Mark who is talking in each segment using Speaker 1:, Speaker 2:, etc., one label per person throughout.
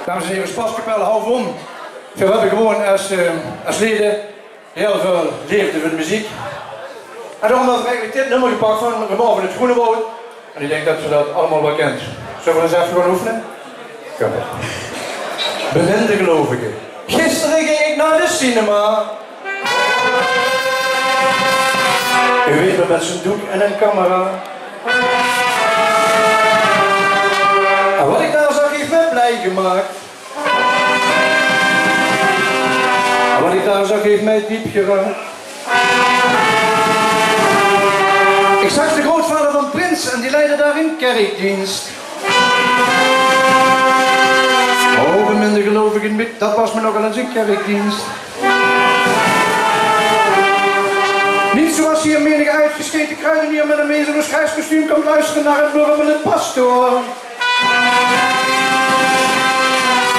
Speaker 1: Dames en heren, Spaskapelle, hou om. We hebben gewoon als leden heel veel liefde voor de muziek. En daarom hebben we eigenlijk dit nummer gepakt van Remor van het Groenewoud. En ik denk dat ze dat allemaal wel kent. Zullen we eens even gaan oefenen? Kom maar. Beminde gelovigen. Gisteren ging ik naar de cinema. U weet me met zijn doek en een camera. En wat ik daar zag heeft me blij gemaakt. En wat ik daar zag heeft mij diep geraakt. Ik zag de grootvader van Prins en die leidde daar een kerkdienst. Oh, beminde gelovigen, dat was me nogal eens een kerkdienst. Niet zoals hier menige uitgescheten kruidenier met een meesterloos grijs kostuum komt luisteren naar het murmelende pastoor.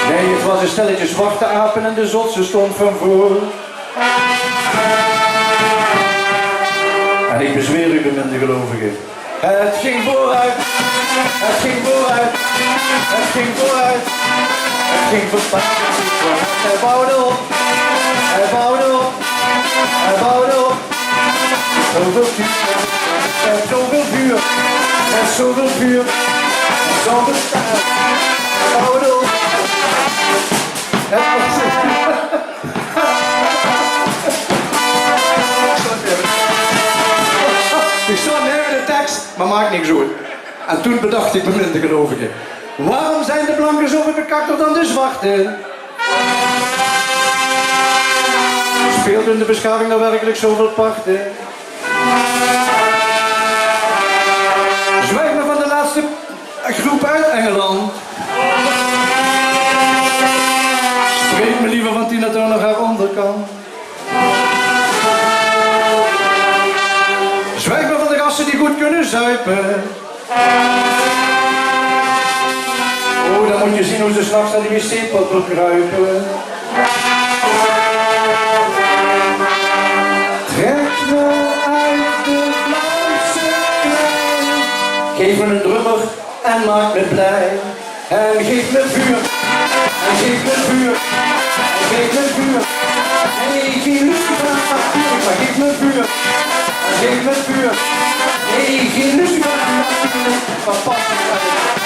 Speaker 1: Nee, het was een stelletje zwarte apen en de zotse stond van voor. En ik bezweer u, beminde gelovigen. Het ging vooruit, het ging vooruit, het ging vooruit. Het ging vooruit, hij bouwde op, hij bouwde op, hij bouwde op. Zoveel vuur, met zoveel vuur, met zoveel vuur, met zoveel stijl. Hij bouwde op. Ik stond neer in de tekst, maar maakt niks uit. En toen bedacht ik beminde gelovigen. Waarom zijn de blanken zoveel bekakter dan de zwarte? Speelt hun de beschaving nou werkelijk zoveel parten? Zwijg me van de laatste groep uit Engeland. Spreek me liever van Tina Turner haar onderkant. Zwijg me van de gasten die goed kunnen zuipen. Oh, dan moet je zien hoe ze s'nachts naar die wc-pot kruipen. Trek me uit de Vlaamse klei. Geef me een drummer en maak me blij. En geef me vuur, en geef me vuur, en geef me vuur. Nee, geen lucifer, maar geef me vuur. Geef me vuur. Nee, geen lucifer, maar pas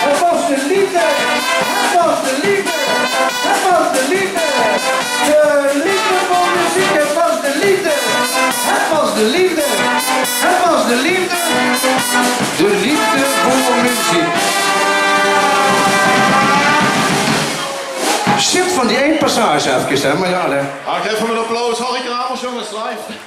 Speaker 1: het was de liefde, het was de liefde, het was de liefde. De liefde voor muziek, het was de liefde, het was de liefde, het was de liefde. De liefde voor muziek. Shit van die één passage even, hè, maar ja, hè.
Speaker 2: Geef hem een applaus, Harry Kramers, jongens, live.